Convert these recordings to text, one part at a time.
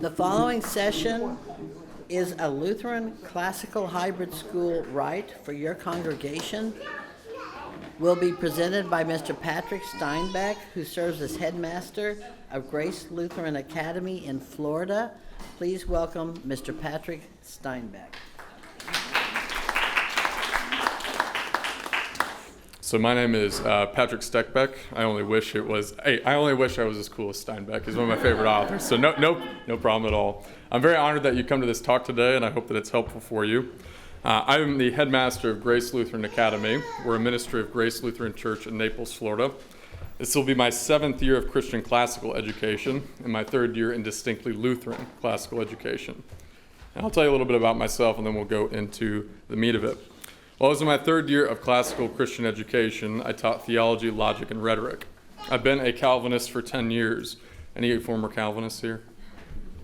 The following session is a Lutheran-Classical hybrid school right for your congregation. Will be presented by Mr. Patrick Steckbeck, who serves as headmaster of Grace Lutheran Academy in Florida. Please welcome Mr. Patrick Steckbeck. So my name is Patrick Steckbeck. I only wish I was as cool as Steckbeck. He's one of my favorite authors. So no problem at all. I'm very honored that you come to this talk today, and I hope that it's helpful for you. I'm the headmaster of Grace Lutheran Academy. We're a ministry of Grace Lutheran Church in Naples, Florida. This will be my 7th year of Christian classical education and my 3rd year in distinctly Lutheran classical education. And I'll tell you a little bit about myself, and then we'll go into the meat of it. While I was in my 3rd year of classical Christian education, I taught theology, logic, and rhetoric. I've been a Calvinist for 10 years. Any former Calvinists here?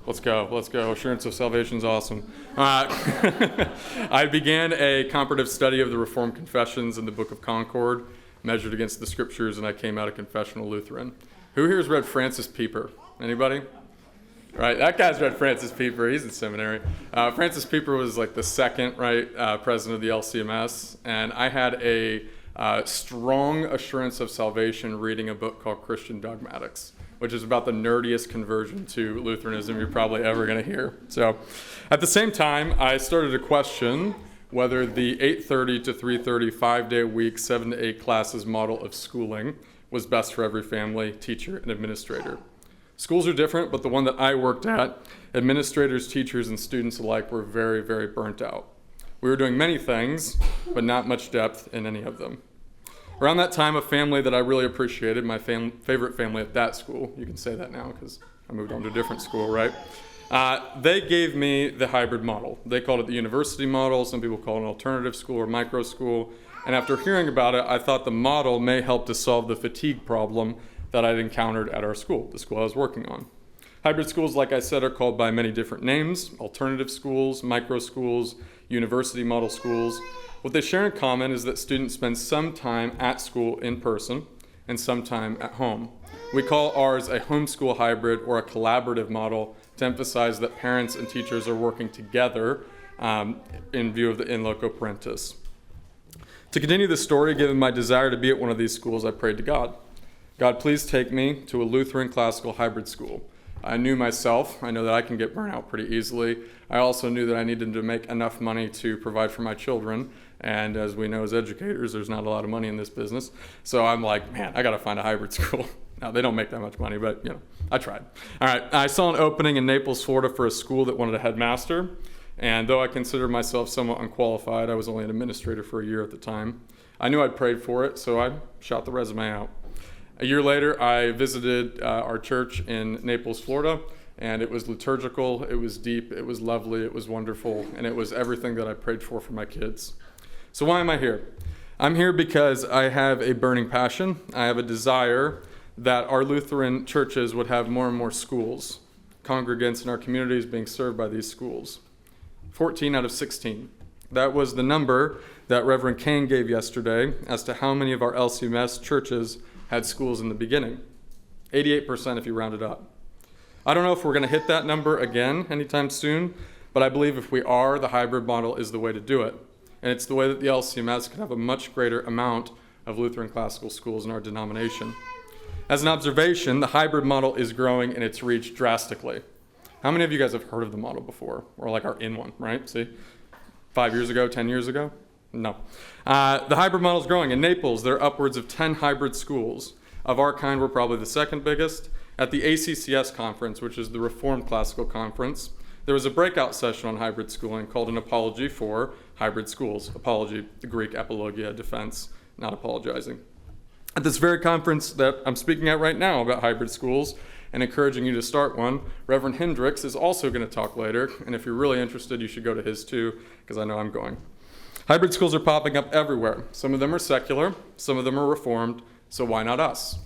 Let's go. Assurance of salvation is awesome. I began a comparative study of the Reformed confessions in the Book of Concord, measured against the scriptures, and I came out a confessional Lutheran. Who here has read Francis Pieper? Anybody? Right, that guy's read Francis Pieper. He's in seminary. Francis Pieper was like the second, president of the LCMS, and I had a strong assurance of salvation reading a book called Christian Dogmatics, which is about the nerdiest conversion to Lutheranism you're probably ever going to hear. So, at the same time, I started to question whether the 8:30 to 3:30 5-day-a-week, 7 to 8 classes model of schooling was best for every family, teacher, and administrator. Schools are different, but the one that I worked at, administrators, teachers, and students alike were very, very burnt out. We were doing many things, but not much depth in any of them. Around that time, a family that I really appreciated, my favorite family at that school, you can say that now because I moved on to a different school, right? They gave me the hybrid model. They called it the university model. Some people call it an alternative school or micro school. And after hearing about it, I thought the model may help to solve the fatigue problem that I'd encountered at our school, the school I was working on. Hybrid schools, like I said, are called by many different names: alternative schools, micro schools, university model schools. What they share in common is that students spend some time at school in person and some time at home. We call ours a homeschool hybrid or a collaborative model to emphasize that parents and teachers are working together in view of the in loco parentis. To continue the story, given my desire to be at one of these schools, I prayed to God. God, please take me to a Lutheran classical hybrid school. I knew myself. I know that I can get burnt out pretty easily. I also knew that I needed to make enough money to provide for my children. And as we know as educators, there's not a lot of money in this business. So I'm like, man, I got to find a hybrid school. Now, they don't make that much money, but I tried. All right, I saw an opening in Naples, Florida for a school that wanted a headmaster. And though I consider myself somewhat unqualified, I was only an administrator for a year at the time. I knew I'd prayed for it, so I shot the resume out. A year later, I visited our church in Naples, Florida, and it was liturgical, it was deep, it was lovely, it was wonderful, and it was everything that I prayed for my kids. So why am I here? I'm here because I have a burning passion. I have a desire that our Lutheran churches would have more and more schools, congregants in our communities being served by these schools. 14 out of 16. That was the number that Reverend Kane gave yesterday as to how many of our LCMS churches had schools in the beginning. 88% if you round it up. I don't know if we're going to hit that number again anytime soon, but I believe if we are, the hybrid model is the way to do it. And it's the way that the LCMS could have a much greater amount of Lutheran classical schools in our denomination. As an observation, the hybrid model is growing in its reach drastically. How many of you guys have heard of the model before? Or are in one, right? See? 5 years ago, 10 years ago? No. The hybrid model is growing. In Naples, there are upwards of 10 hybrid schools. Of our kind, we're probably the second biggest. At the ACCS conference, which is the Reformed Classical Conference, there was a breakout session on hybrid schooling called an apology for hybrid schools. Apology, the Greek apologia, defense, not apologizing. At this very conference that I'm speaking at right now about hybrid schools and encouraging you to start one, Reverend Hendricks is also going to talk later. And if you're really interested, you should go to his too, because I know I'm going. Hybrid schools are popping up everywhere. Some of them are secular, some of them are reformed, so why not us?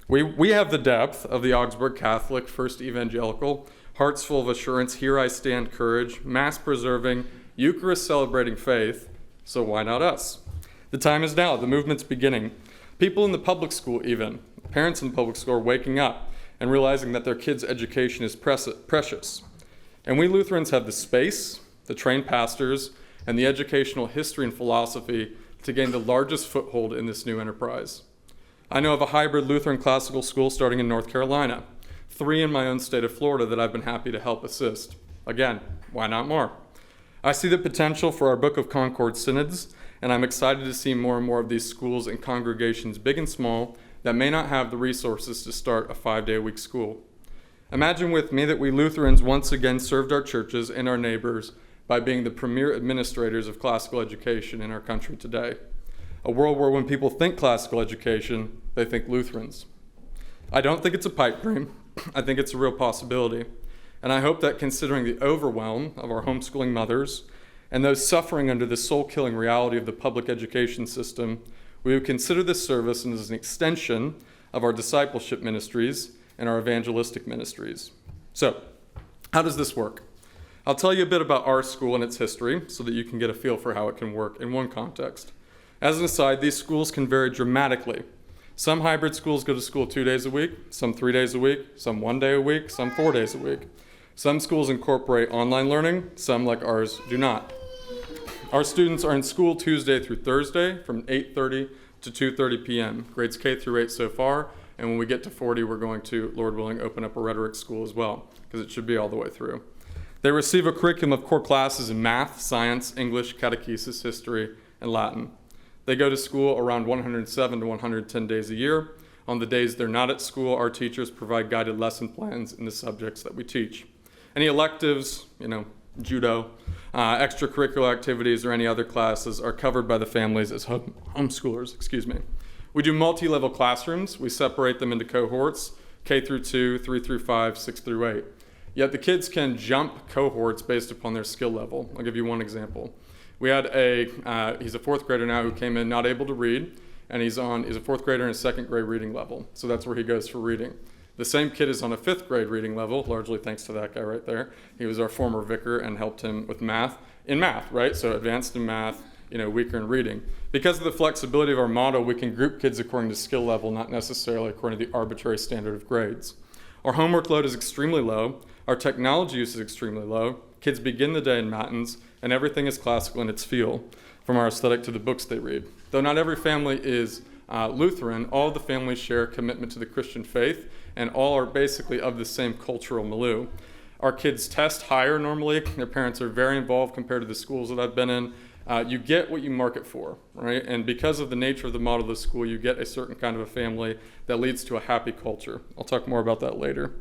We have the depth of the Augsburg Catholic, First Evangelical, hearts full of assurance, here I stand courage, mass-preserving, Eucharist-celebrating faith, so why not us? The time is now, the movement's beginning. People in the public school even, parents in the public school are waking up and realizing that their kids' education is precious. And we Lutherans have the space, the trained pastors, and the educational history and philosophy to gain the largest foothold in this new enterprise. I know of a hybrid Lutheran classical school starting in North Carolina, 3 in my own state of Florida that I've been happy to help assist. Again, why not more? I see the potential for our Book of Concord synods, and I'm excited to see more and more of these schools and congregations, big and small, that may not have the resources to start a 5-day-a-week school. Imagine with me that we Lutherans once again served our churches and our neighbors by being the premier administrators of classical education in our country today. A world where when people think classical education, they think Lutherans. I don't think it's a pipe dream. I think it's a real possibility. And I hope that considering the overwhelm of our homeschooling mothers and those suffering under the soul-killing reality of the public education system, we would consider this service as an extension of our discipleship ministries and our evangelistic ministries. So, how does this work? I'll tell you a bit about our school and its history so that you can get a feel for how it can work in one context. As an aside, these schools can vary dramatically. Some hybrid schools go to school 2 days a week, some 3 days a week, some 1 day a week, some 4 days a week. Some schools incorporate online learning, some, like ours, do not. Our students are in school Tuesday through Thursday from 8:30 to 2:30 p.m., grades K through 8 so far, and when we get to 40, we're going to, Lord willing, open up a rhetoric school as well, because it should be all the way through. They receive a curriculum of core classes in math, science, English, catechesis, history, and Latin. They go to school around 107 to 110 days a year. On the days they're not at school, our teachers provide guided lesson plans in the subjects that we teach. Any electives, judo, extracurricular activities, or any other classes are covered by the families as homeschoolers, We do multi-level classrooms. We separate them into cohorts, K through 2, 3 through 5, 6 through 8. Yet the kids can jump cohorts based upon their skill level. I'll give you one example. We had he's a 4th grader now who came in not able to read, and he's a 4th grader in a 2nd grade reading level. So that's where he goes for reading. The same kid is on a 5th grade reading level, largely thanks to that guy right there. He was our former vicar and helped him with math, right? So advanced in math, weaker in reading. Because of the flexibility of our model, we can group kids according to skill level, not necessarily according to the arbitrary standard of grades. Our homework load is extremely low. Our technology use is extremely low. Kids begin the day in matins, and everything is classical in its feel, from our aesthetic to the books they read. Though not every family is Lutheran, all of the families share a commitment to the Christian faith, and all are basically of the same cultural milieu. Our kids test higher normally. Their parents are very involved compared to the schools that I've been in. You get what you market for, right? And because of the nature of the model of the school, you get a certain kind of a family that leads to a happy culture. I'll talk more about that later.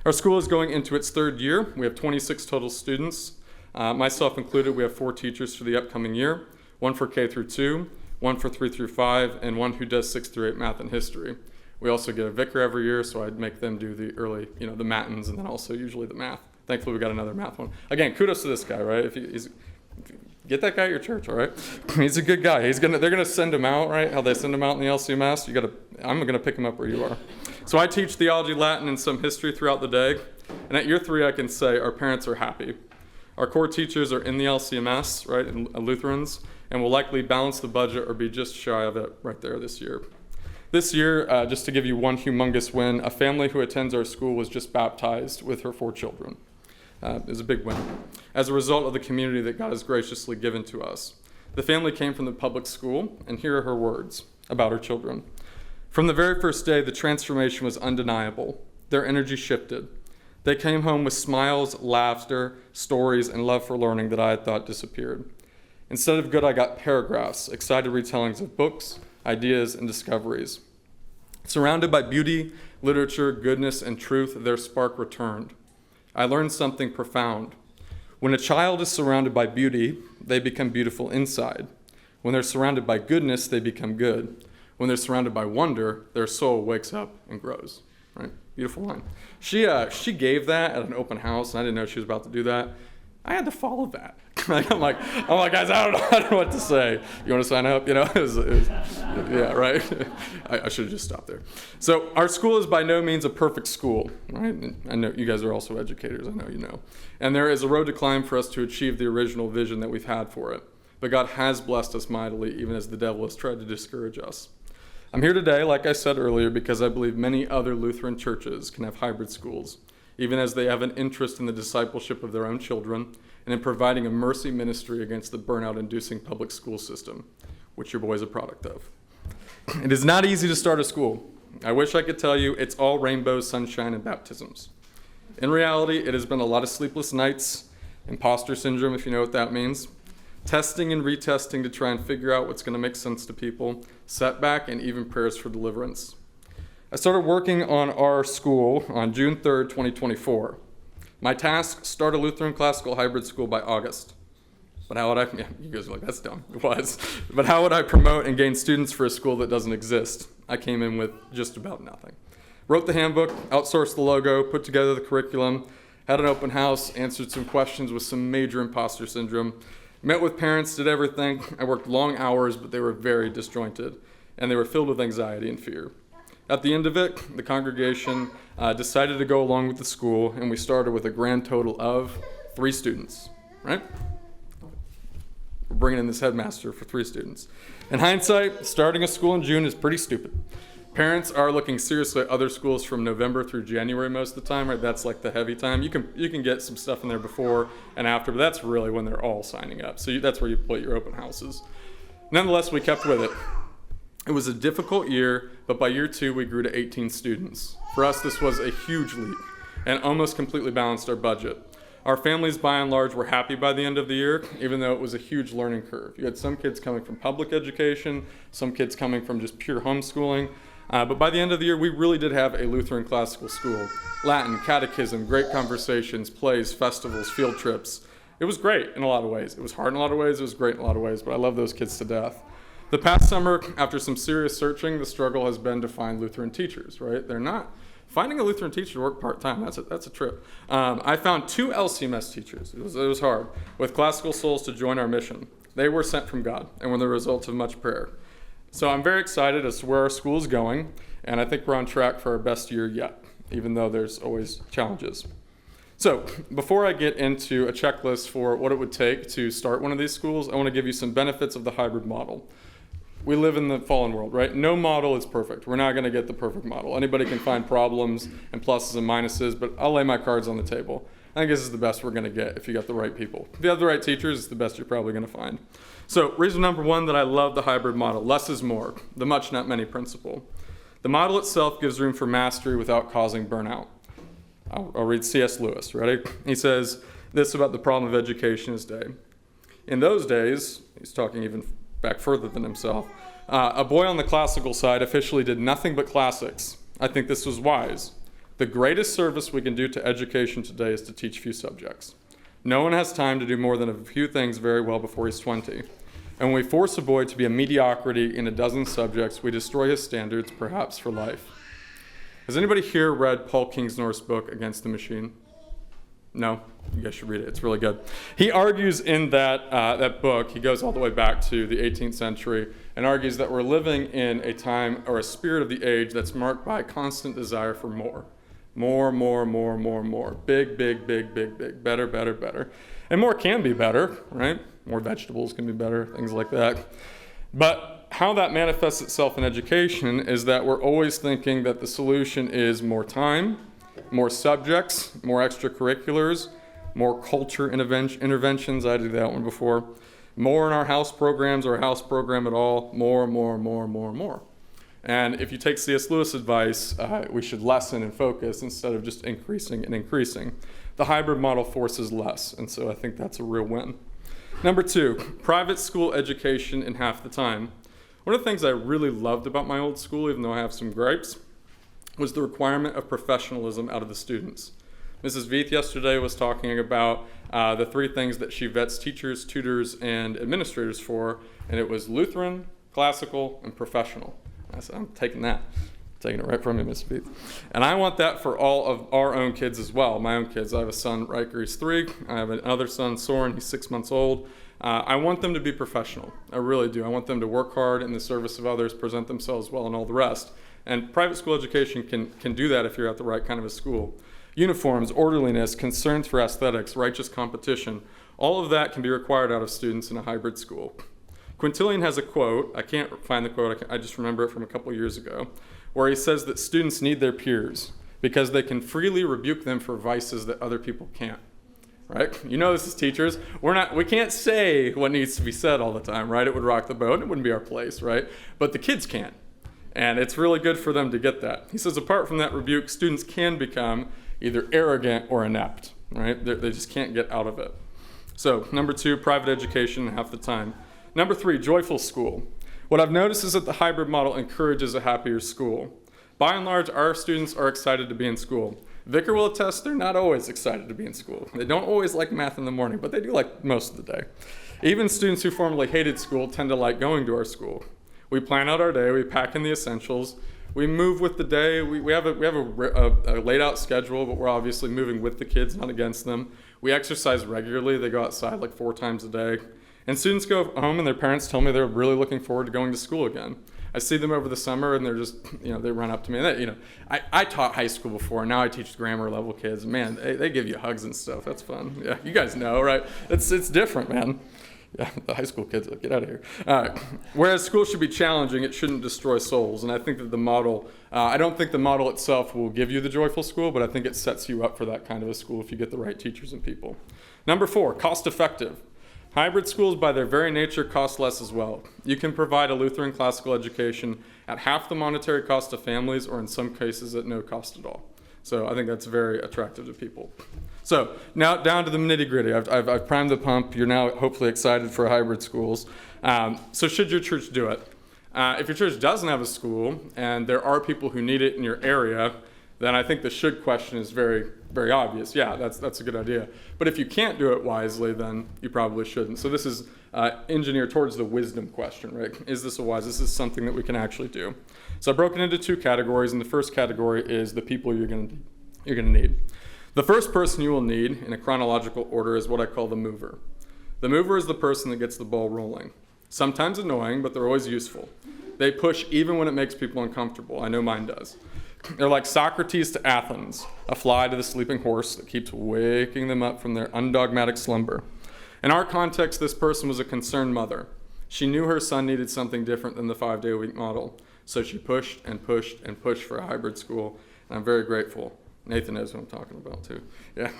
Our school is going into its 3rd year. We have 26 total students. Myself included, we have 4 teachers for the upcoming year, 1 for K through 2, 1 for 3 through 5, and 1 who does 6 through 8 math and history. We also get a vicar every year, so I'd make them do the early, the matins, and then also usually the math. Thankfully, we got another math one. Again, kudos to this guy, right? If get that guy at your church, all right? He's a good guy. They're gonna send him out, right? How they send him out in the LCMS. I'm gonna pick him up where you are. So I teach theology, Latin, and some history throughout the day. And at year 3, I can say our parents are happy. Our core teachers are in the LCMS, right, and Lutherans, and will likely balance the budget or be just shy of it right there this year. This year, just to give you one humongous win, a family who attends our school was just baptized with her 4 children. It was a big win. As a result of the community that God has graciously given to us. The family came from the public school, and here are her words about her children. From the very first day, the transformation was undeniable. Their energy shifted. They came home with smiles, laughter, stories, and love for learning that I had thought disappeared. Instead of good, I got paragraphs, excited retellings of books, ideas, and discoveries. Surrounded by beauty, literature, goodness, and truth, their spark returned. I learned something profound. When a child is surrounded by beauty, they become beautiful inside. When they're surrounded by goodness, they become good. When they're surrounded by wonder, their soul wakes up and grows. Right? Beautiful line. She gave that at an open house, and I didn't know she was about to do that. I had to follow that. I'm like, guys, I don't know what to say. You want to sign up? Yeah, right. I should have just stopped there. So our school is by no means a perfect school, right? And I know you guys are also educators. I know you know. And there is a road to climb for us to achieve the original vision that we've had for it. But God has blessed us mightily, even as the devil has tried to discourage us. I'm here today, like I said earlier, because I believe many other Lutheran churches can have hybrid schools, even as they have an interest in the discipleship of their own children and in providing a mercy ministry against the burnout-inducing public school system, which your boy is a product of. It is not easy to start a school. I wish I could tell you it's all rainbows, sunshine, and baptisms. In reality, it has been a lot of sleepless nights, imposter syndrome, if you know what that means, testing and retesting to try and figure out what's going to make sense to people, setback, and even prayers for deliverance. I started working on our school on June 3rd, 2024. My task, start a Lutheran-Classical hybrid school by August. But how would I, you guys are like, that's dumb. It was. But how would I promote and gain students for a school that doesn't exist? I came in with just about nothing. Wrote the handbook, outsourced the logo, put together the curriculum, had an open house, answered some questions with some major imposter syndrome, met with parents, did everything. I worked long hours, but they were very disjointed, and they were filled with anxiety and fear. At the end of it, the congregation decided to go along with the school, and we started with a grand total of 3 students, right? We're bringing in this headmaster for 3 students. In hindsight, starting a school in June is pretty stupid. Parents are looking seriously at other schools from November through January most of the time, right? That's like the heavy time. You can get some stuff in there before and after, but that's really when they're all signing up. So that's where you put your open houses. Nonetheless, we kept with it. It was a difficult year, but by year 2, we grew to 18 students. For us, this was a huge leap and almost completely balanced our budget. Our families, by and large, were happy by the end of the year, even though it was a huge learning curve. You had some kids coming from public education, some kids coming from just pure homeschooling. But by the end of the year, we really did have a Lutheran classical school. Latin, catechism, great conversations, plays, festivals, field trips. It was great in a lot of ways. It was hard in a lot of ways. It was great in a lot of ways, but I love those kids to death. The past summer, after some serious searching, the struggle has been to find Lutheran teachers, right? They're not. Finding a Lutheran teacher to work part-time, that's a trip. I found 2 LCMS teachers. It was hard, with classical souls to join our mission. They were sent from God and were the result of much prayer. So I'm very excited as to where our school is going, and I think we're on track for our best year yet, even though there's always challenges. So before I get into a checklist for what it would take to start one of these schools, I want to give you some benefits of the hybrid model. We live in the fallen world, right? No model is perfect. We're not going to get the perfect model. Anybody can find problems and pluses and minuses, but I'll lay my cards on the table. I think this is the best we're going to get if you got the right people. If you have the right teachers, it's the best you're probably going to find. So reason number 1 that I love the hybrid model, less is more, the much not many principle. The model itself gives room for mastery without causing burnout. I'll read C.S. Lewis, ready? He says this about the problem of education in his day. In those days, he's talking even back further than himself, a boy on the classical side officially did nothing but classics. I think this was wise. The greatest service we can do to education today is to teach few subjects. No one has time to do more than a few things very well before he's 20. And when we force a boy to be a mediocrity in a dozen subjects, we destroy his standards, perhaps for life. Has anybody here read Paul Kingsnorth's book, Against the Machine? No? You guys should read it. It's really good. He argues in that book, he goes all the way back to the 18th century, and argues that we're living in a time or a spirit of the age that's marked by a constant desire for more. More. Big, better, better. And more can be better, right? More vegetables can be better, things like that. But how that manifests itself in education is that we're always thinking that the solution is more time, more subjects, more extracurriculars, more culture interventions. I did that one before. More in our house programs or house program at all. More. And if you take C.S. Lewis' advice, we should lessen and focus instead of just increasing and increasing. The hybrid model forces less, and so I think that's a real win. Number 2, private school education in half the time. One of the things I really loved about my old school, even though I have some gripes, was the requirement of professionalism out of the students. Mrs. Veith yesterday was talking about the 3 things that she vets teachers, tutors, and administrators for, and it was Lutheran, classical, and professional. I said, I'm taking that. Taking it right from you, Mrs. Veith. And I want that for all of our own kids as well, my own kids. I have a son, Riker, he's 3. I have another son, Soren, he's 6 months old. I want them to be professional. I really do. I want them to work hard in the service of others, present themselves well, and all the rest. And private school education can do that if you're at the right kind of a school. Uniforms, orderliness, concerns for aesthetics, righteous competition, all of that can be required out of students in a hybrid school. Quintilian has a quote, I can't find the quote, I just remember it from a couple years ago, where he says that students need their peers because they can freely rebuke them for vices that other people can't. Right? You know this as teachers. We can't say what needs to be said all the time, right? It would rock the boat and it wouldn't be our place, right? But the kids can. And it's really good for them to get that. He says apart from that rebuke, students can become either arrogant or inept, right? They just can't get out of it. So, number 2, private education half the time. Number 3, joyful school. What I've noticed is that the hybrid model encourages a happier school. By and large, our students are excited to be in school. Vicar will attest they're not always excited to be in school. They don't always like math in the morning, but they do like most of the day. Even students who formerly hated school tend to like going to our school. We plan out our day, we pack in the essentials, we move with the day, we have a laid out schedule, but we're obviously moving with the kids, not against them. We exercise regularly, they go outside like 4 times a day. And students go home and their parents tell me they're really looking forward to going to school again. I see them over the summer and they're just, they run up to me. And I taught high school before. Now I teach grammar level kids. Man, they give you hugs and stuff. That's fun. Yeah, you guys know, right? It's different, man. Yeah, the high school kids, get out of here. Whereas school should be challenging, it shouldn't destroy souls. And I think that the model, I don't think the model itself will give you the joyful school, but I think it sets you up for that kind of a school if you get the right teachers and people. Number 4, cost effective. Hybrid schools, by their very nature, cost less as well. You can provide a Lutheran classical education at half the monetary cost of families, or in some cases at no cost at all. So I think that's very attractive to people. So now down to the nitty-gritty. I've primed the pump. You're now hopefully excited for hybrid schools. So should your church do it? If your church doesn't have a school, and there are people who need it in your area, then I think the should question is very, very obvious. Yeah, that's a good idea. But if you can't do it wisely, then you probably shouldn't. So this is engineered towards the wisdom question, right? Is this this is something that we can actually do? So I've broken into 2 categories, and the first category is the people you're going to need. The first person you will need in a chronological order is what I call the mover. The mover is the person that gets the ball rolling. Sometimes annoying, but they're always useful. They push even when it makes people uncomfortable. I know mine does. They're like Socrates to Athens, a fly to the sleeping horse that keeps waking them up from their undogmatic slumber. In our context, this person was a concerned mother. She knew her son needed something different than the 5-day-a-week model, so she pushed and pushed and pushed for a hybrid school, and I'm very grateful. Nathan knows what I'm talking about, too. Yeah.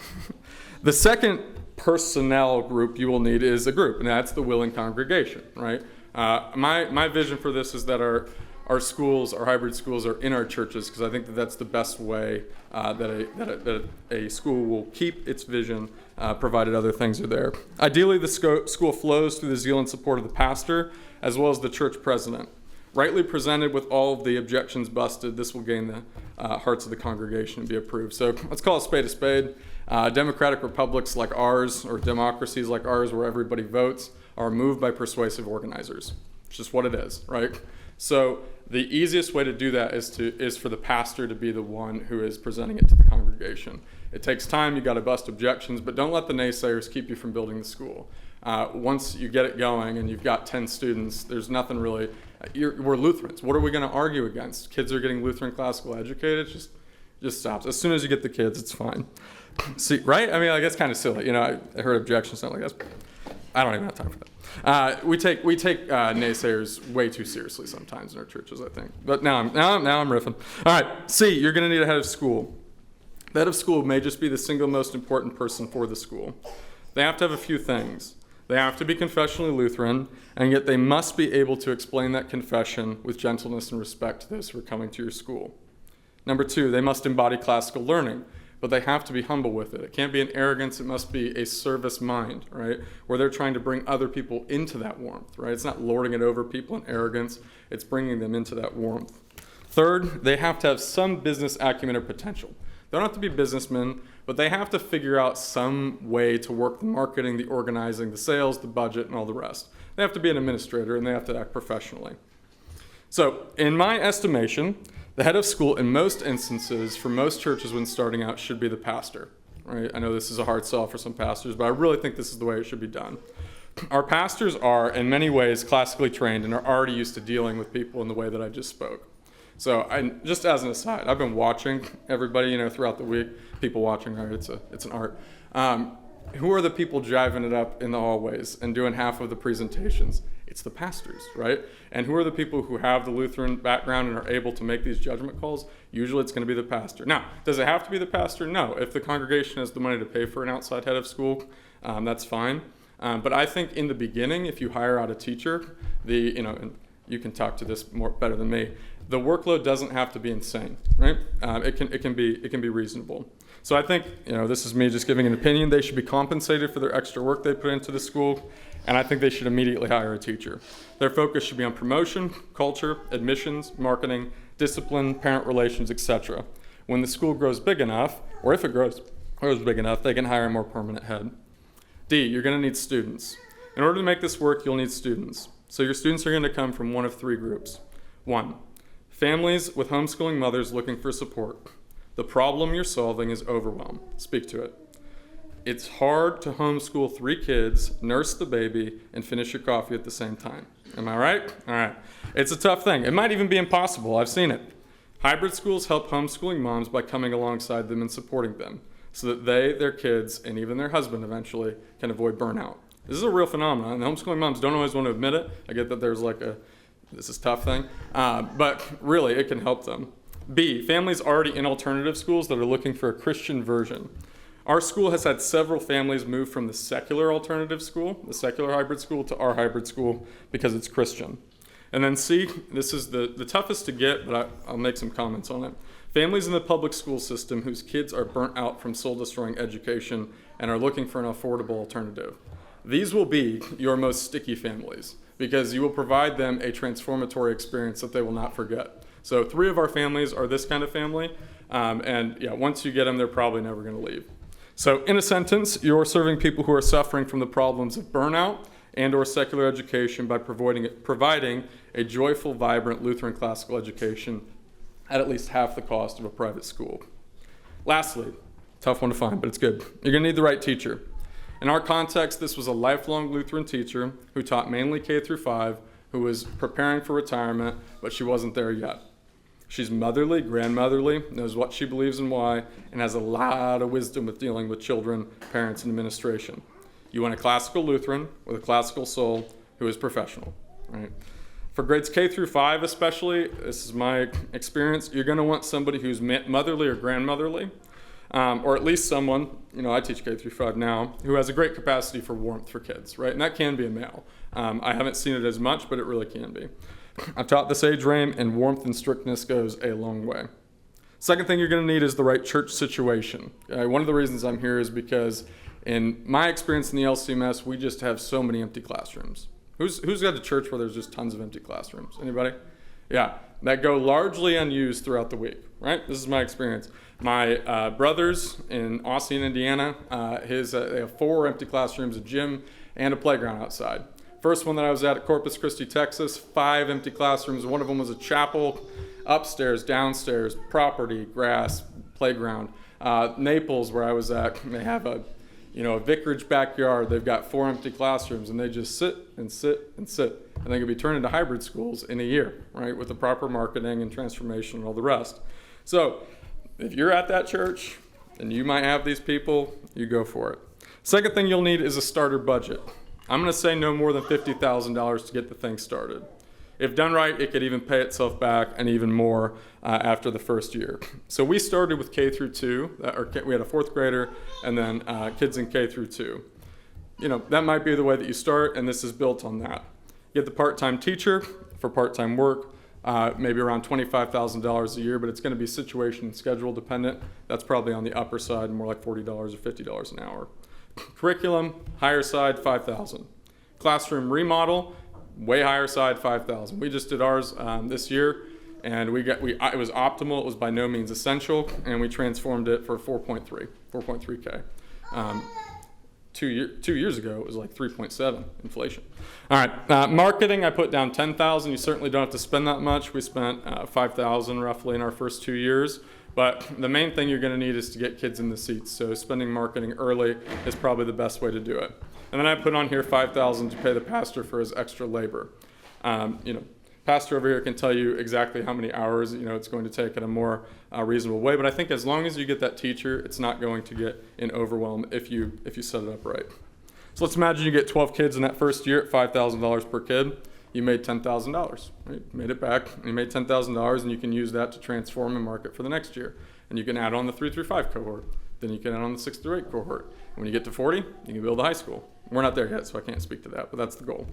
The second personnel group you will need is a group, and that's the willing congregation, right? My vision for this is that our schools, our hybrid schools, are in our churches, because I think that that's the best way that a school will keep its vision, provided other things are there. Ideally, the school flows through the zeal and support of the pastor, as well as the church president. Rightly presented with all of the objections busted, this will gain the hearts of the congregation and be approved. So let's call a spade a spade. Democratic republics like ours, or democracies like ours where everybody votes, are moved by persuasive organizers. It's just what it is, right? So the easiest way to do that is for the pastor to be the one who is presenting it to the congregation. It takes time, you got to bust objections, but don't let the naysayers keep you from building the school. Once you get it going and you've got 10 students, there's nothing really, we're Lutherans. What are we going to argue against? Kids are getting Lutheran classical educated, just stops. As soon as you get the kids, it's fine. See, right? I mean, like, that's kind of silly. I heard objections sound like that. I don't even have time for that. We take naysayers way too seriously sometimes in our churches, I think. But now I'm riffing. All right, C, you're going to need a head of school. The head of school may just be the single most important person for the school. They have to have a few things. They have to be confessionally Lutheran, and yet they must be able to explain that confession with gentleness and respect to those who are coming to your school. Number 2, they must embody classical learning, but they have to be humble with it. It can't be an arrogance, it must be a service mind, right? Where they're trying to bring other people into that warmth, right? It's not lording it over people in arrogance, it's bringing them into that warmth. Third, they have to have some business acumen or potential. They don't have to be businessmen, but they have to figure out some way to work the marketing, the organizing, the sales, the budget, and all the rest. They have to be an administrator, and they have to act professionally. So, in my estimation, the head of school, in most instances, for most churches when starting out, should be the pastor. Right? I know this is a hard sell for some pastors, but I really think this is the way it should be done. Our pastors are, in many ways, classically trained and are already used to dealing with people in the way that I just spoke. So, just as an aside, I've been watching everybody, throughout the week. People watching, right? It's an art. Who are the people driving it up in the hallways and doing half of the presentations? It's the pastors, right? And who are the people who have the Lutheran background and are able to make these judgment calls? Usually it's going to be the pastor. Now, does it have to be the pastor? No. If the congregation has the money to pay for an outside head of school, that's fine. But I think in the beginning, if you hire out a teacher, and you can talk to this better than me, the workload doesn't have to be insane, right? It can be reasonable. So I think, this is me just giving an opinion. They should be compensated for their extra work they put into the school, and I think they should immediately hire a teacher. Their focus should be on promotion, culture, admissions, marketing, discipline, parent relations, etc. When the school grows big enough, or if it grows big enough, they can hire a more permanent head. D, you're going to need students. In order to make this work, you'll need students. So your students are going to come from one of three groups. 1, families with homeschooling mothers looking for support. The problem you're solving is overwhelm. Speak to it. It's hard to homeschool 3 kids, nurse the baby, and finish your coffee at the same time. Am I right? All right. It's a tough thing. It might even be impossible. I've seen it. Hybrid schools help homeschooling moms by coming alongside them and supporting them so that they, their kids, and even their husband eventually can avoid burnout. This is a real phenomenon, and homeschooling moms don't always want to admit it. I get that there's this is tough thing, but really it can help them. B, families already in alternative schools that are looking for a Christian version. Our school has had several families move from the secular alternative school, the secular hybrid school, to our hybrid school because it's Christian. And then C, this is the toughest to get, but I'll make some comments on it. Families in the public school system whose kids are burnt out from soul-destroying education and are looking for an affordable alternative. These will be your most sticky families because you will provide them a transformatory experience that they will not forget. So 3 of our families are this kind of family, once you get them, they're probably never going to leave. So in a sentence, you're serving people who are suffering from the problems of burnout and or secular education by providing a joyful, vibrant Lutheran classical education at least half the cost of a private school. Lastly, tough one to find, but it's good. You're going to need the right teacher. In our context, this was a lifelong Lutheran teacher who taught mainly K through 5, who was preparing for retirement, but she wasn't there yet. She's motherly, grandmotherly, knows what she believes and why, and has a lot of wisdom with dealing with children, parents, and administration. You want a classical Lutheran with a classical soul who is professional, right? For grades K through 5 especially, this is my experience, you're going to want somebody who's motherly or grandmotherly, or at least someone, I teach K through 5 now, who has a great capacity for warmth for kids, right? And that can be a male. I haven't seen it as much, but it really can be. I've taught this age range, and warmth and strictness goes a long way. Second thing you're going to need is the right church situation. One of the reasons I'm here is because in my experience in the LCMS, we just have so many empty classrooms. Who's got a church where there's just tons of empty classrooms? Anybody? Yeah, that go largely unused throughout the week, right? This is my experience. My brothers in Austin, Indiana, they have 4 empty classrooms, a gym, and a playground outside. First one that I was at Corpus Christi, Texas, 5 empty classrooms. One of them was a chapel, upstairs, downstairs, property, grass, playground. Naples, where I was at, they have a vicarage backyard. They've got 4 empty classrooms, and they just sit and sit and sit. And they can be turned into hybrid schools in a year, right, with the proper marketing and transformation and all the rest. So if you're at that church and you might have these people, you go for it. Second thing you'll need is a starter budget. I'm going to say no more than $50,000 to get the thing started. If done right, it could even pay itself back and even more after the first year. So we started with K through 2, we had a 4th grader and then kids in K through 2. That might be the way that you start, and this is built on that. You get the part-time teacher for part-time work, maybe around $25,000 a year, but it's going to be situation and schedule dependent. That's probably on the upper side, more like $40 or $50 an hour. Curriculum, higher side, $5,000. Classroom remodel, way higher side, $5,000. We just did ours this year, and it was optimal. It was by no means essential, and we transformed it for 4.3K. 2 years ago, it was like 3.7 inflation. All right, marketing, I put down $10,000. You certainly don't have to spend that much. We spent $5,000 roughly in our first 2 years. But the main thing you're going to need is to get kids in the seats. So spending marketing early is probably the best way to do it. And then I put on here $5,000 to pay the pastor for his extra labor. Pastor over here can tell you exactly how many hours it's going to take in a more reasonable way. But I think as long as you get that teacher, it's not going to get in overwhelm if you set it up right. So let's imagine you get 12 kids in that first year at $5,000 per kid. You made $10,000, right? You made it back, you made $10,000, and you can use that to transform and market for the next year. And you can add on the 3 through 5 cohort. Then you can add on the 6 through 8 cohort. And when you get to 40, you can build a high school. We're not there yet, so I can't speak to that, but that's the goal.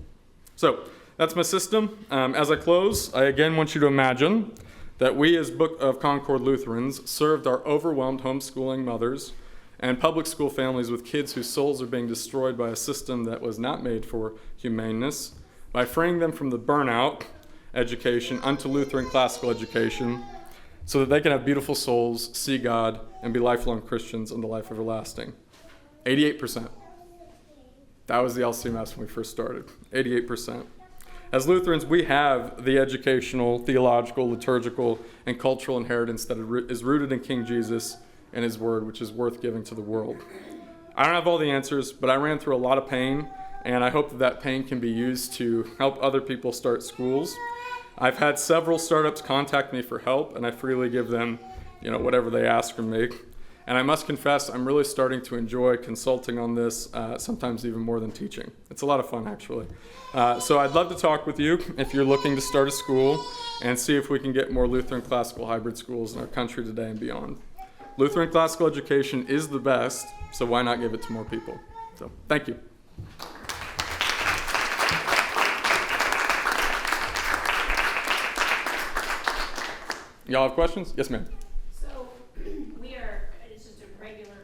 So that's my system. As I close, I again want you to imagine that we as Book of Concord Lutherans served our overwhelmed homeschooling mothers and public school families with kids whose souls are being destroyed by a system that was not made for humaneness, by freeing them from the burnout education unto Lutheran classical education, so that they can have beautiful souls, see God, and be lifelong Christians unto life everlasting. 88%. That was the LCMS when we first started, 88%. As Lutherans, we have the educational, theological, liturgical, and cultural inheritance that is rooted in King Jesus and his word, which is worth giving to the world. I don't have all the answers, but I ran through a lot of pain, and I hope that that pain can be used to help other people start schools. I've had several startups contact me for help, and I freely give them, whatever they ask from me. And I must confess, I'm really starting to enjoy consulting on this, sometimes even more than teaching. It's a lot of fun, actually. So I'd love to talk with you if you're looking to start a school and see if we can get more Lutheran classical hybrid schools in our country today and beyond. Lutheran classical education is the best, so why not give it to more people? So thank you. Y'all have questions? Yes, ma'am. So it's just a regular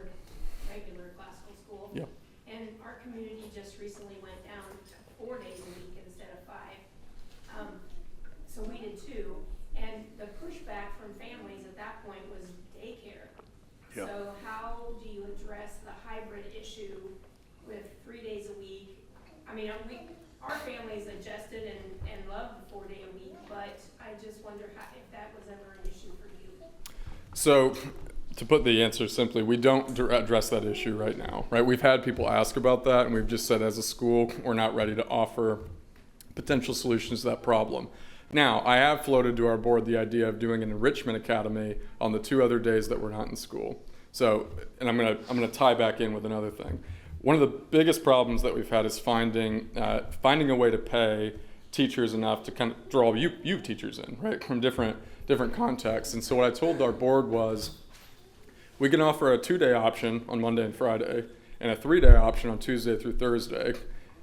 classical school. Yep. And our community just recently went down to 4 days a week instead of 5. So we did too. And the pushback from families at that point was daycare. Yep. So how do you address the hybrid issue with 3 days a week? I mean, our families adjusted and loved the 4 day a week, but I just wonder if that was ever an issue for you. So, to put the answer simply, we don't address that issue right now, right? We've had people ask about that, and we've just said as a school, we're not ready to offer potential solutions to that problem. Now, I have floated to our board the idea of doing an enrichment academy on the 2 other days that we're not in school. So, and I'm gonna tie back in with another thing. One of the biggest problems that we've had is finding a way to pay teachers enough to kind of draw you teachers in, right, from different contexts. And so what I told our board was, we can offer a 2-day option on Monday and Friday and a 3-day option on Tuesday through Thursday,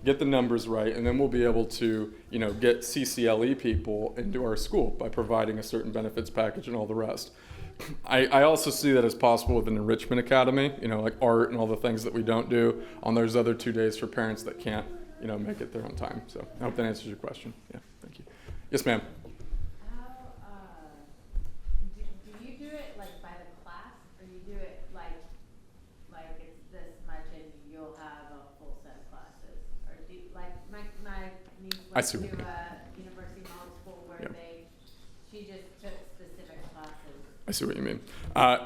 get the numbers right, and then we'll be able to, get CCLE people into our school by providing a certain benefits package and all the rest. I also see that as possible with an enrichment academy, like art and all the things that we don't do on those other 2 days for parents that can't, make it their own time. So I hope that answers your question. Yeah, thank you. Yes, ma'am. Do you do it like by the class, or you do it like it's this much and you'll have a full set of classes, or do my niece went to a university model school where she just took specific classes. I see what you mean.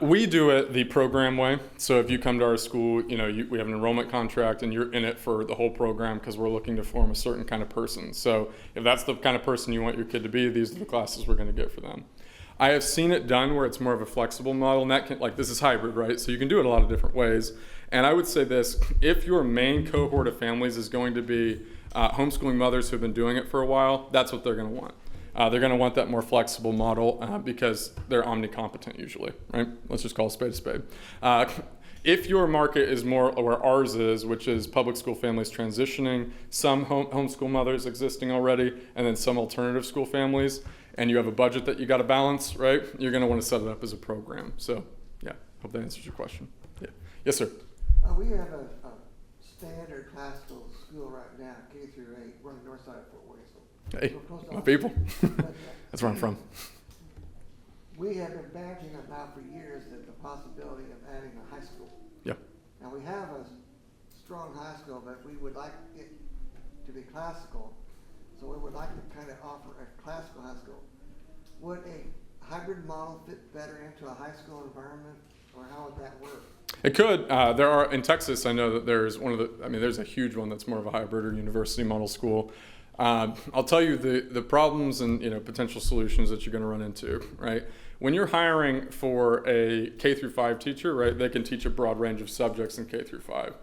We do it the program way. So if you come to our school, we have an enrollment contract and you're in it for the whole program because we're looking to form a certain kind of person. So if that's the kind of person you want your kid to be, these are the classes we're going to get for them. I have seen it done where it's more of a flexible model, and that this is hybrid, right? So you can do it a lot of different ways. And I would say this, if your main cohort of families is going to be homeschooling mothers who have been doing it for a while, that's what they're going to want. They're going to want that more flexible model because they're omnicompetent usually, right? Let's just call a spade a spade. If your market is more where ours is, which is public school families transitioning, some homeschool mothers existing already, and then some alternative school families, and you have a budget that you got to balance, right? You're going to want to set it up as a program. So, yeah, hope that answers your question. Yeah. Yes, sir. We have a standard classical school right now, K through 8. We're on the north side of Fort Wayne. Hey, my people. That's where I'm from. We have been banking about for years that the possibility of adding a high school. Yeah. Now we have a strong high school, but we would like it to be classical. So we would like to kind of offer a classical high school. Would a hybrid model fit better into a high school environment, or how would that work? It could. There are in Texas. I know that there's there's a huge one that's more of a hybrid or university model school. I'll tell you the problems and potential solutions that you're going to run into, right? When you're hiring for a K through 5 teacher, right, they can teach a broad range of subjects in K through 5.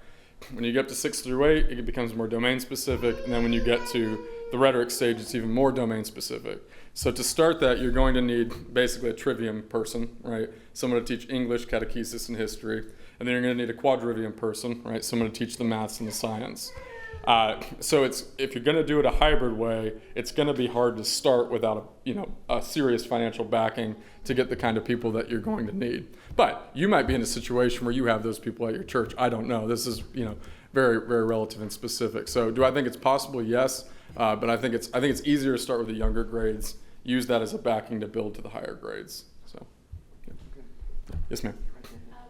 When you get up to 6 through 8, it becomes more domain specific, and then when you get to the rhetoric stage, it's even more domain specific. So to start that, you're going to need basically a trivium person, right? Someone to teach English, catechesis, and history. And then you're going to need a quadrivium person, right? Someone to teach the maths and the science. So if you're going to do it a hybrid way, it's going to be hard to start without a serious financial backing to get the kind of people that you're going to need. But you might be in a situation where you have those people at your church. I don't know. This is very, very relative and specific. So do I think it's possible? Yes. But I think it's easier to start with the younger grades. Use that as a backing to build to the higher grades. So, yeah. Yes, ma'am.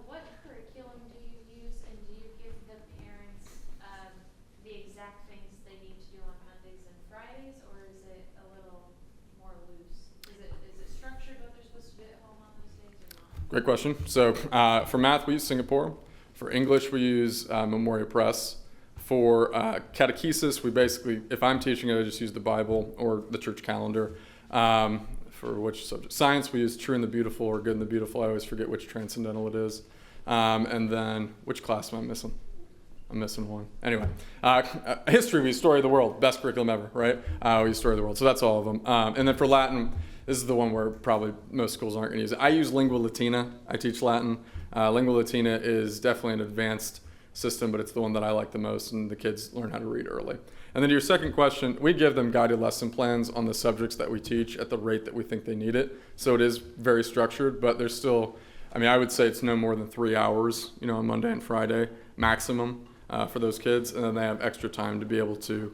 What curriculum do you use, and do you give the parents the exact things they need to do on Mondays and Fridays, or is it a little more loose? Is it structured what they're supposed to do at home on those days or not? Great question. So for math, we use Singapore. For English, we use Memoria Press. For catechesis, we basically, if I'm teaching it, I just use the Bible or the church calendar. For which subject? Science, we use True and the Beautiful or Good and the Beautiful. I always forget which transcendental it is. And then, which class am I missing? I'm missing one. Anyway, history, we use Story of the World. Best curriculum ever, right? We use Story of the World. So that's all of them. And then for Latin, this is the one where probably most schools aren't going to use it. I use Lingua Latina. I teach Latin. Lingua Latina is definitely an advanced system, but it's the one that I like the most, and the kids learn how to read early. And then to your second question, we give them guided lesson plans on the subjects that we teach at the rate that we think they need it. So it is very structured, but there's still, I would say it's no more than 3 hours, on Monday and Friday maximum for those kids, and then they have extra time to be able to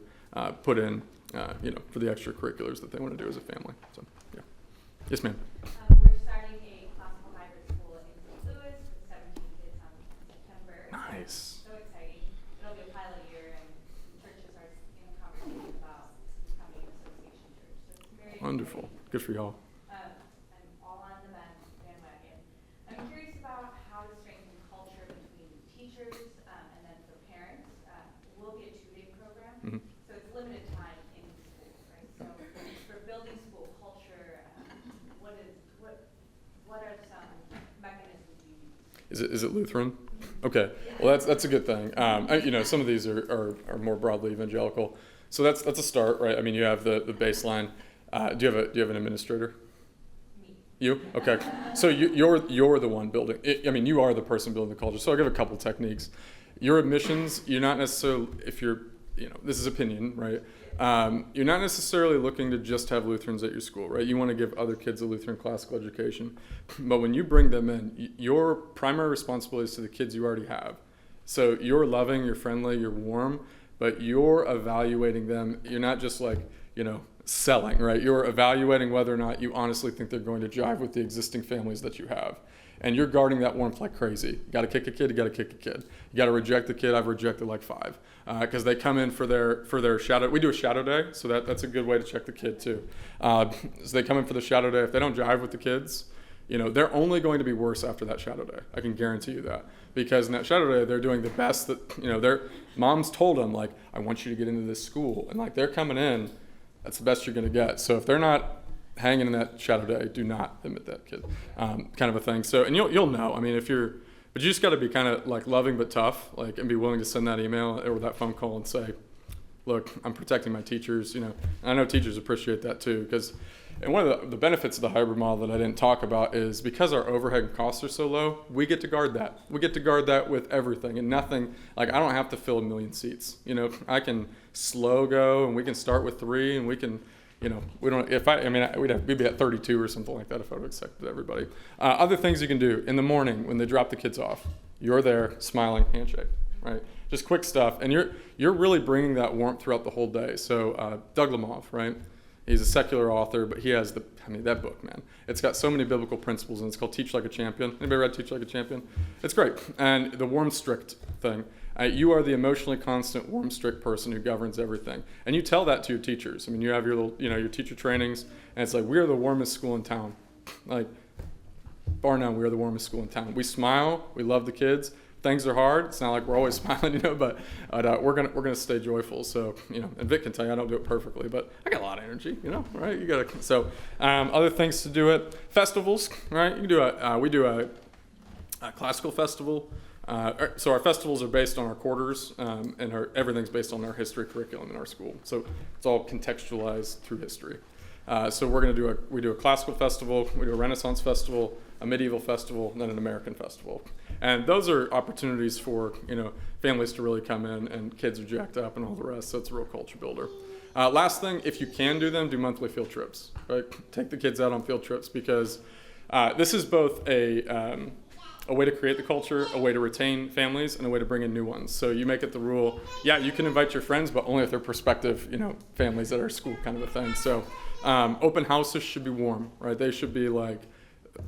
put in, for the extracurriculars that they want to do as a family. So, yeah. Yes, ma'am. We're starting a classical hybrid school in St. Louis with 17 kids on September. Nice. So exciting. It'll be a pilot year, and churches are in conversation about becoming an association church. So it's very Wonderful. exciting. Good for y'all. I'm all on the bandwagon. I'm curious about how to strengthen culture between teachers and then for parents. We'll be a 2-day program, Mhm. so it's limited time in school, right? So for building school culture, what are some mechanisms you use? Is it Lutheran? Okay. Well, that's a good thing. Some of these are more broadly evangelical, so that's a start, right? You have the baseline. Do you have an administrator? Me. You? Okay. So you're the one building. You are the person building the culture. So I'll give a couple techniques. Your admissions, you're not necessarily, if you're, this is opinion, right? You're not necessarily looking to just have Lutherans at your school, right? You want to give other kids a Lutheran classical education. But when you bring them in, your primary responsibility is to the kids you already have. So you're loving, you're friendly, you're warm, but you're evaluating them. You're not just selling, right? You're evaluating whether or not you honestly think they're going to jive with the existing families that you have. And you're guarding that warmth like crazy. You got to kick a kid, you got to kick a kid. You got to reject a kid. I've rejected like 5 because they come in for their shadow. We do a shadow day, so that's a good way to check the kid too. So they come in for the shadow day. If they don't jive with the kids, they're only going to be worse after that shadow day. I can guarantee you that, because in that shadow day they're doing the best that their moms told them, like, I want you to get into this school, and they're coming in. That's the best you're going to get. So if they're not hanging in that shadow day, do not admit that kid, kind of a thing. So, and you'll know. But you just got to be kind of loving but tough, and be willing to send that email or that phone call and say, look, I'm protecting my teachers. And I know teachers appreciate that too, because, and one of the benefits of the hybrid model that I didn't talk about is because our overhead costs are so low, we get to guard that. We get to guard that with everything and nothing. I don't have to fill 1 million seats. I can slow go, and we can start with 3, and we can. We don't. We'd be at 32 or something like that if I would accept everybody. Other things you can do in the morning when they drop the kids off. You're there, smiling, handshake, right? Just quick stuff, and you're really bringing that warmth throughout the whole day. So Doug Lemov, right? He's a secular author, but he has that book, man. It's got so many biblical principles, and it's called Teach Like a Champion. Anybody read Teach Like a Champion? It's great. And the warm, strict thing. You are the emotionally constant, warm, strict person who governs everything. And you tell that to your teachers. You have your little, your teacher trainings, and it's we are the warmest school in town. Bar none, we are the warmest school in town. We smile, we love the kids. Things are hard. It's not like we're always smiling, but we're gonna stay joyful. So, and Vic can tell you I don't do it perfectly, but I got a lot of energy, right? You gotta. So, other things to do it. Festivals, right? You can do we do a classical festival. So our festivals are based on our quarters, and everything's based on our history curriculum in our school. So it's all contextualized through history. So we're going to do a classical festival, we do a Renaissance festival, a medieval festival, and then an American festival. And those are opportunities for, families to really come in, and kids are jacked up and all the rest. So it's a real culture builder. Last thing, if you can do them, do monthly field trips, right? Take the kids out on field trips, because this is both a way to create the culture, a way to retain families, and a way to bring in new ones. So you make it the rule, you can invite your friends, but only if they're prospective, families at our school, kind of a thing. So open houses should be warm, right? They should be like,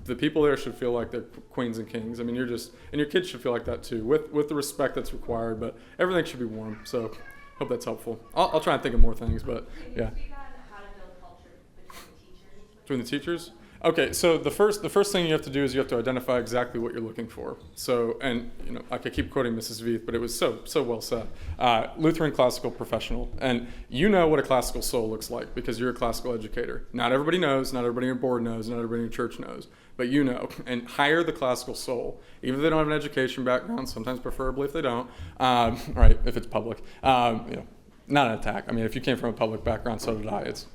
the people there should feel like they're queens and kings. I mean, and your kids should feel like that too, with the respect that's required, but everything should be warm. So hope that's helpful. I'll try and think of more things, but yeah. Can you speak on how to build culture between the teachers? Between the teachers? Okay, so the first thing you have to do is you have to identify exactly what you're looking for. So, and I could keep quoting Mrs. Veith, but it was so well said. Lutheran-Classical professional, and you know what a classical soul looks like because you're a classical educator. Not everybody knows, not everybody on your board knows, not everybody in your church knows, but you know. And hire the classical soul, even if they don't have an education background. Sometimes, preferably, if they don't, right? If it's public, not an attack. I mean, if you came from a public background, so did I. It's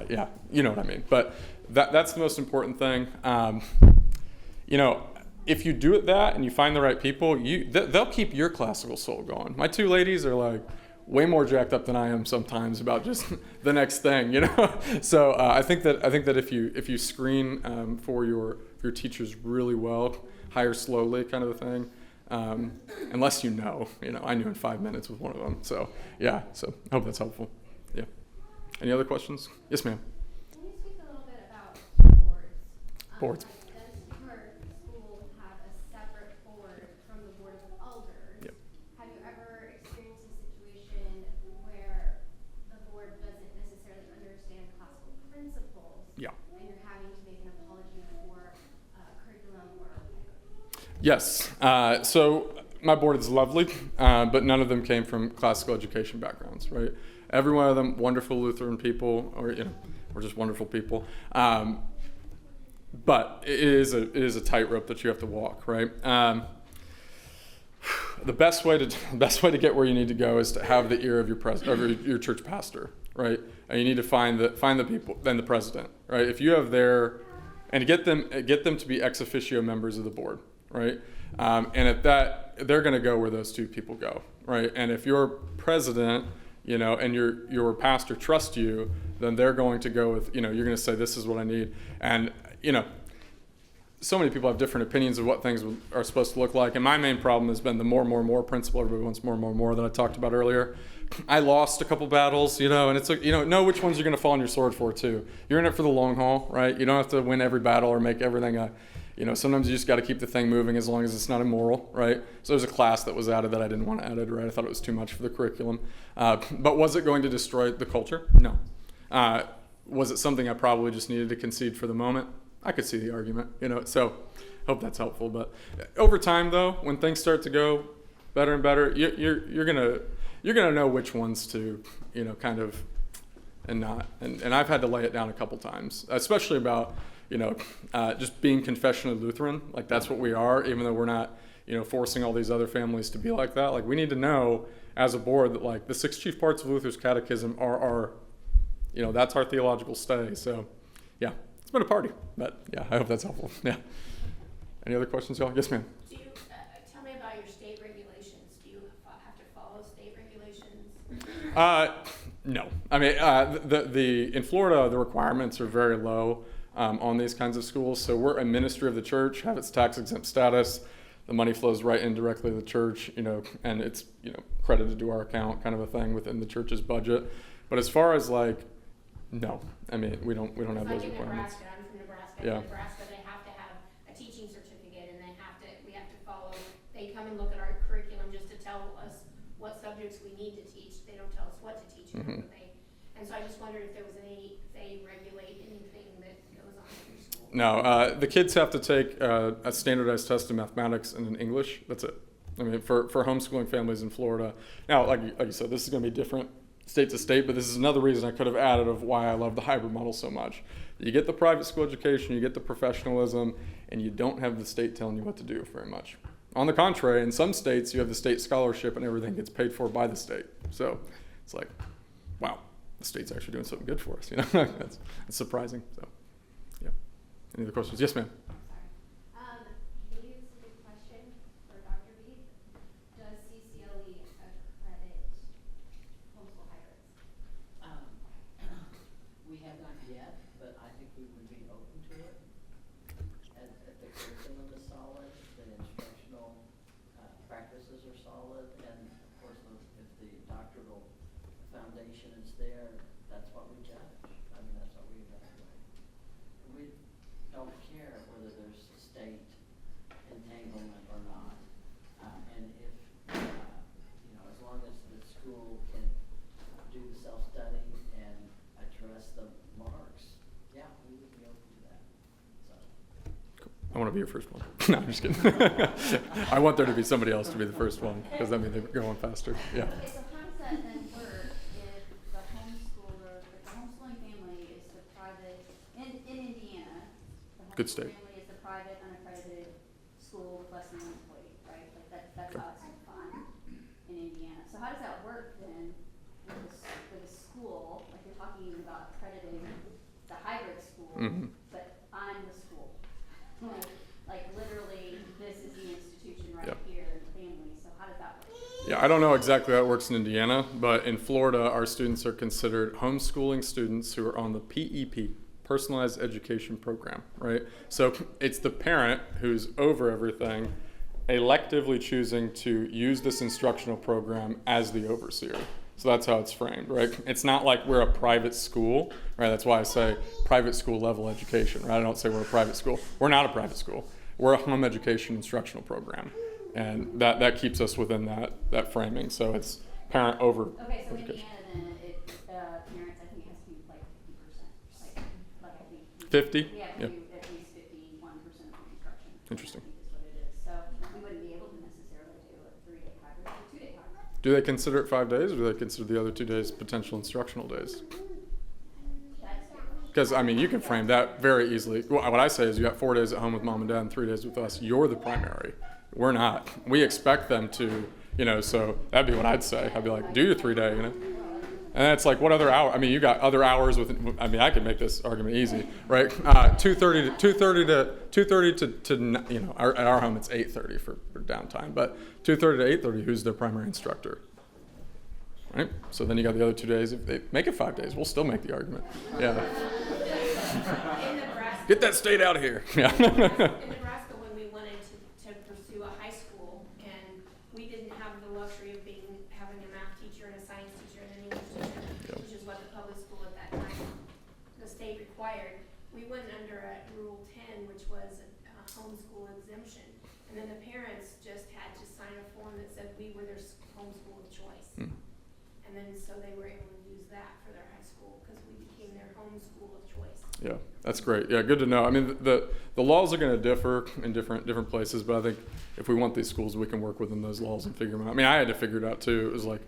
yeah, you know what I mean, but. That's the most important thing. If you do that and you find the right people, they'll keep your classical soul going. My two ladies are like way more jacked up than I am sometimes about just the next thing, So I think that if you screen for your teachers really well, hire slowly, kind of a thing. Unless I knew in 5 minutes with one of them. So yeah, so I hope that's helpful. Yeah. Any other questions? Yes, ma'am. Boards. Does your school have a separate board from the board of elders? Yep. Have you ever experienced a situation where the board doesn't necessarily understand classical principles? Yeah. And you're having to make an apology for curriculum or Yes. So my board is lovely, but none of them came from classical education backgrounds, right? Every one of them wonderful Lutheran people, or just wonderful people. But it is a tightrope that you have to walk, right? The best way to get where you need to go is to have the ear of your church pastor, right? And you need to find the people, then the president, right? If you have and get them to be ex officio members of the board, right? And at that, they're going to go where those two people go, right? And if your president, and your pastor trust you, then they're going to go with, you're going to say, this is what I need. And so many people have different opinions of what things are supposed to look like. And my main problem has been the more principle. Everybody wants more that I talked about earlier. I lost a couple battles, and it's know which ones you're going to fall on your sword for too. You're in it for the long haul, right? You don't have to win every battle or make everything sometimes you just got to keep the thing moving as long as it's not immoral, right? So there's a class that was added that I didn't want added, right? I thought it was too much for the curriculum. But was it going to destroy the culture? No. Was it something I probably just needed to concede for the moment? I could see the argument, so hope that's helpful. But over time, though, when things start to go better and better, you're gonna know which ones to, kind of, and not. And I've had to lay it down a couple times, especially about, just being confessionally Lutheran. Like that's what we are, even though we're not, forcing all these other families to be like that. Like we need to know as a board that like the 6 chief parts of Luther's catechism are our, that's our theological stay. So, yeah. It's been a party, but yeah, I hope that's helpful. Yeah. Any other questions, y'all? Yes, ma'am. Do you, tell me about your state regulations. Do you have to follow state regulations? No. I mean, in Florida, the requirements are very low on these kinds of schools. So we're a ministry of the church, have its tax exempt status. The money flows right in directly to the church, and it's, credited to our account, kind of a thing within the church's budget. But as far as like, no, I mean, we don't have those requirements. Nebraska, I'm from Nebraska. Yeah. In Nebraska, they have to have a teaching certificate, and we have to follow. They come and look at our curriculum just to tell us what subjects we need to teach. They don't tell us what to teach. Mm-hmm. And so I just wondered if there was if they regulate anything that goes on in your school. No, the kids have to take a standardized test in mathematics and in English. That's it. I mean, for homeschooling families in Florida. Now, like you said, this is going to be different state to state, but this is another reason I could have added of why I love the hybrid model so much. You get the private school education, you get the professionalism, and you don't have the state telling you what to do very much. on the contrary, in some states, you have the state scholarship and everything gets paid for by the state. So it's like, wow, the state's actually doing something good for us. You know, that's surprising. So, yeah. Any other questions? Yes, ma'am. Maybe this is a good question for Dr. B. Does CCLE accredit homeschool hybrids? We have not yet, but I think we would be open to it. If the curriculum is solid, the instructional practices are solid, and of course, if the doctoral foundation is there, that's what we judge. I mean, that's what we evaluate. We don't care whether there's state entanglement or not. And if, as long as the school can do the self-study and address the marks, yeah, we would be open to that. So. I want to be your first one. No, I'm just kidding. I want there to be somebody else to be the first one because that means they're going faster. Yeah. Okay, so how does that then work if the homeschooling family is the private, in Indiana, the Good homeschool state. family is the private unaccredited school with less than one employee, right? Like that's Okay. how it's defined in Indiana. So how does that work then with a school, like you're talking about accrediting the hybrid school, Mhm. but I'm the school. Like literally, this is the institution right Yep. here in the family, so how does that work? Yeah, I don't know exactly how it works in Indiana, but in Florida, our students are considered homeschooling students who are on the PEP, Personalized Education Program, right? So it's the parent who's over everything, electively choosing to use this instructional program as the overseer. So that's how it's framed, right? It's not like we're a private school, right? That's why I say private school level education, right? I don't say we're a private school. We're not a private school. We're a home education instructional program. And that keeps us within that framing. So it's parent over Okay, so education. Indiana then, parents, I think it has to be like 50%, like I think. 50? We have to Yep. do at least 51% of the instruction. Interesting. I think is what it is, so we wouldn't be able to necessarily do a 3-day hybrid, or a 2-day hybrid. Do they consider it 5 days, or do they consider the other 2 days potential instructional days? That's the Because, I mean, you can frame that very easily. Well, what I say is you got 4 days at home with mom and dad and 3 days with us. You're the primary. We're not. We expect them to, so that'd be what I'd say. I'd be like, do your 3-day, And it's like, what other hour? I mean, you got other hours I could make this argument easy, right? 2:30 to at our home it's 8:30 for downtime, but 2:30 to 8:30, who's their primary instructor? Right? So then you got the other 2 days. If they make it 5 days, we'll still make the argument. Yeah. In Nebraska. Get that state out of here. Yeah. In Nebraska, when we wanted to pursue a high school, and we didn't have the luxury of having a math teacher and a science teacher and an English teacher, Yep. which is what the public school at that time, the state required, we went under a Rule 10, which was a homeschool exemption. And then the parents just had to sign a form that said we were their homeschool of choice. Hmm. And then so they were able to use that for their high school because we became their homeschool of choice. Yeah, that's great. Yeah, good to know. I mean, the laws are going to differ in different places, but I think if we want these schools, we can work within those laws and figure them out. I mean, I had to figure it out too. It was like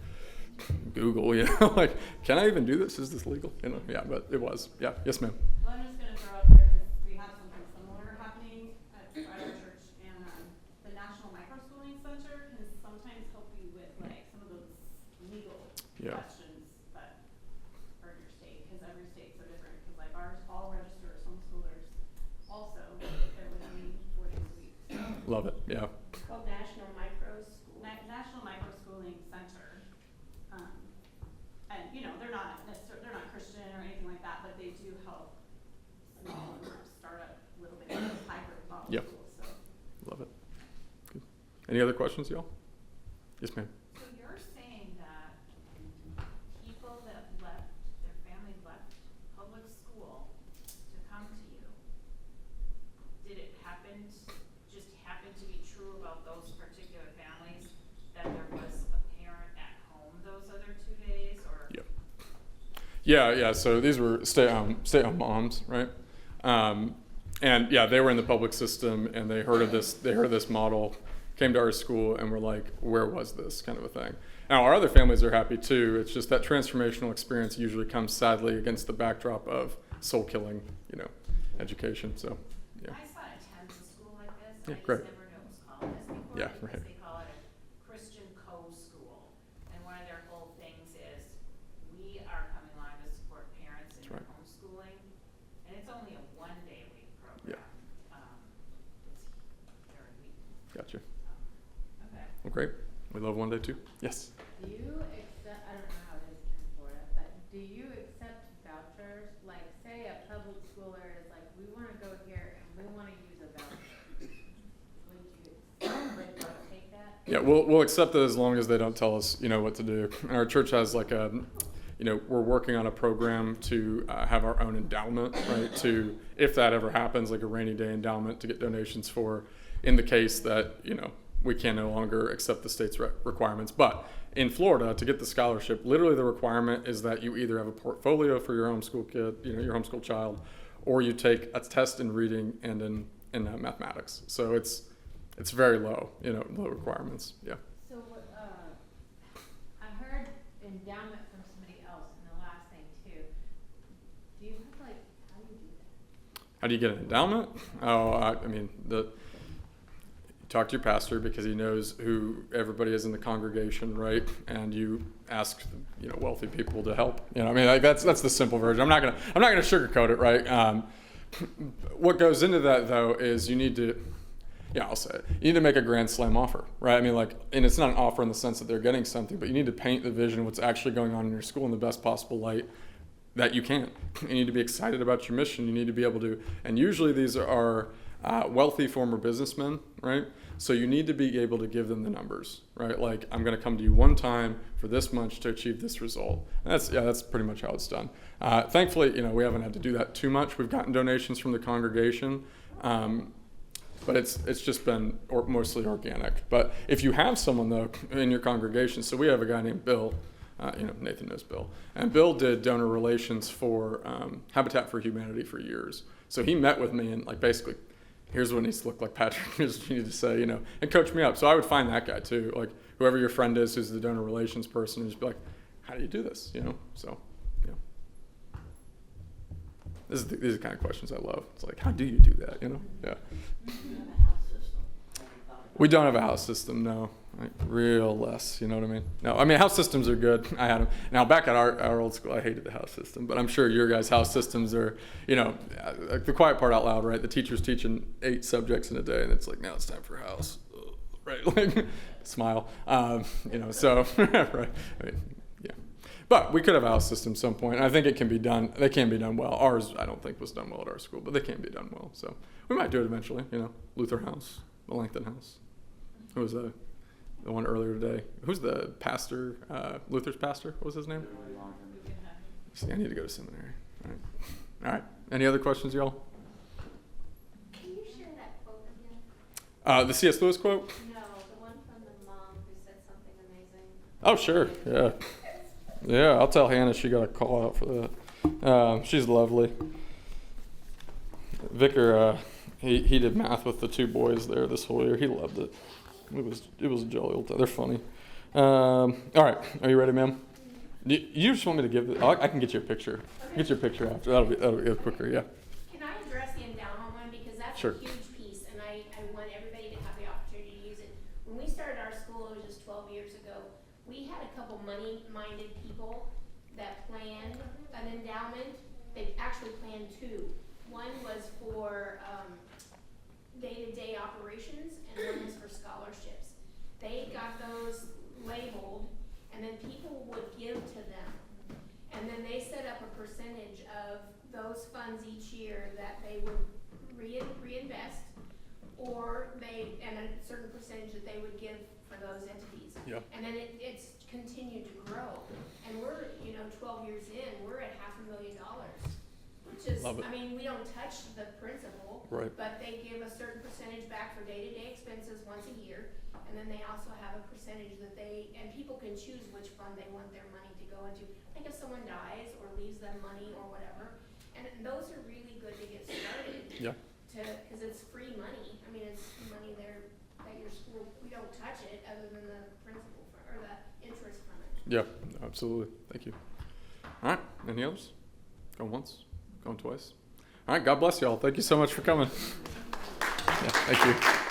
Google, like, can I even do this? Is this legal? Yeah, but it was. Yeah, yes, ma'am. Well, I'm just going to throw out there because we have something similar happening at our church, and the National Microschooling Center can sometimes help you with like some of those legal Yeah. questions that are in your state, because every state's so different. Because like ours, all register as homeschoolers. Also, they're with me 4 days a week. Love it. Yeah. It's called National Micro School. National Microschooling Center, and they're not Christian or anything like that, but they do help small and start up a little bit of hybrid model Yep. schools. So. Love it. Good. Any other questions, y'all? Yes, ma'am. So you're saying that people that their family left public school to come to you, did it just happen to be true about those particular families, that there was a parent at home those other 2 days, or? Yep. Yeah. So these were stay-at-home moms, right? And yeah, they were in the public system, and they heard of this model, came to our school, and were like, where was this kind of a thing? Now, our other families are happy too. It's just that transformational experience usually comes sadly against the backdrop of soul-killing, education. So, yeah. My son attends a school like this, Yeah, and I great. just never knew it was called this before. Yeah, because right. they call it a Christian co-school. And one of their whole things is, we are coming along to support parents in That's their right. homeschooling. And it's only a 1-day-a-week program. Yeah. It's very weak. Gotcha. Okay. Well, great. We love one day too. Yes. Do you accept, I don't know how it is in Florida, but do you accept vouchers? Like, say a public schooler is like, we wanna go here and we wanna use a voucher. Would you take that? Yeah, we'll accept it as long as they don't tell us, what to do. And our church has like a, we're working on a program to have our own endowment, right? To, if that ever happens, like a rainy day endowment to get donations for, in the case that, we can no longer accept the state's requirements. But in Florida, to get the scholarship, literally the requirement is that you either have a portfolio for your homeschool kid, your homeschool child, or you take a test in reading and in mathematics. So it's very low, low requirements. Yeah. So, I heard endowment from somebody else in the last thing too. Do you have like, how do you do that? How do you get an endowment? Talk to your pastor because he knows who everybody is in the congregation, right? And you ask, wealthy people to help. That's the simple version. I'm not gonna sugarcoat it, right? What goes into that though is you need to, I'll say it. You need to make a grand slam offer, right? And it's not an offer in the sense that they're getting something, but you need to paint the vision of what's actually going on in your school in the best possible light that you can. You need to be excited about your mission. You need to be able to, and usually these are wealthy former businessmen, right? So you need to be able to give them the numbers, right? Like, I'm going to come to you one time for this much to achieve this result. And that's pretty much how it's done. Thankfully, we haven't had to do that too much. We've gotten donations from the congregation, but it's just been mostly organic. But if you have someone though in your congregation, so we have a guy named Bill. Nathan knows Bill, and Bill did donor relations for Habitat for Humanity for years. So he met with me and basically, here's what it needs to look like, Patrick. Here's what you need to say, and coach me up. So I would find that guy too, like whoever your friend is who's the donor relations person, and just be like, how do you do this? So, yeah. These are the kind of questions I love. It's like, how do you do that? Yeah. Do you have a house system? Have you thought about We don't have a house system, no. Real less, you know what I mean? No, house systems are good. I had them. Now, back at our old school, I hated the house system, but I'm sure your guys' house systems are, the quiet part out loud, right? The teacher's teaching 8 subjects in a day, and it's like, now it's time for house, right? Like, smile, so, right? Yeah. But we could have a house system at some point, and I think it can be done. They can be done well. Ours, I don't think, was done well at our school, but they can be done well. So we might do it eventually, Luther House, the Langton House. Who was the one earlier today? Who's the pastor? Luther's pastor? What was his name? See, I need to go to seminary. All right. Any other questions, y'all? Can you share that quote again? The C.S. Lewis quote? No, the one from the mom who said something amazing. Oh, sure. Yeah. Yeah, I'll tell Hannah she got a call out for that. She's lovely. Vicar, he did math with the 2 boys there this whole year. He loved it. It was a jolly old time. They're funny. All right, are you ready, ma'am? You just want me to give I can get you a picture. Get your picture after. That'll be quicker. Yeah. Can I address the endowment one, because that's Sure. a huge piece, and I want everybody to have the opportunity to use it. When we started our school, it was just 12 years ago, we had a couple money-minded people that planned an endowment. They actually planned 2. One was for day-to-day operations, and one was for scholarships. They got those labeled, and then people would give to them. And then they set up a percentage of those funds each year that they would reinvest, and a certain percentage that they would give for those entities. Yeah. And then it's continued to grow. And we're, 12 years in, we're at $500,000, which is, Love it. we don't touch the principal. Right. But they give a certain percentage back for day-to-day expenses once a year. And then they also have a percentage and people can choose which fund they want their money to go into. Like if someone dies or leaves them money or whatever. And those are really good to get started. Yeah. Because it's free money. It's money there at your school. We don't touch it other than the principal or the interest from it. Yeah, absolutely. Thank you. All right. Any others? Going once? Going twice? All right. God bless y'all. Thank you so much for coming. Yeah, thank you.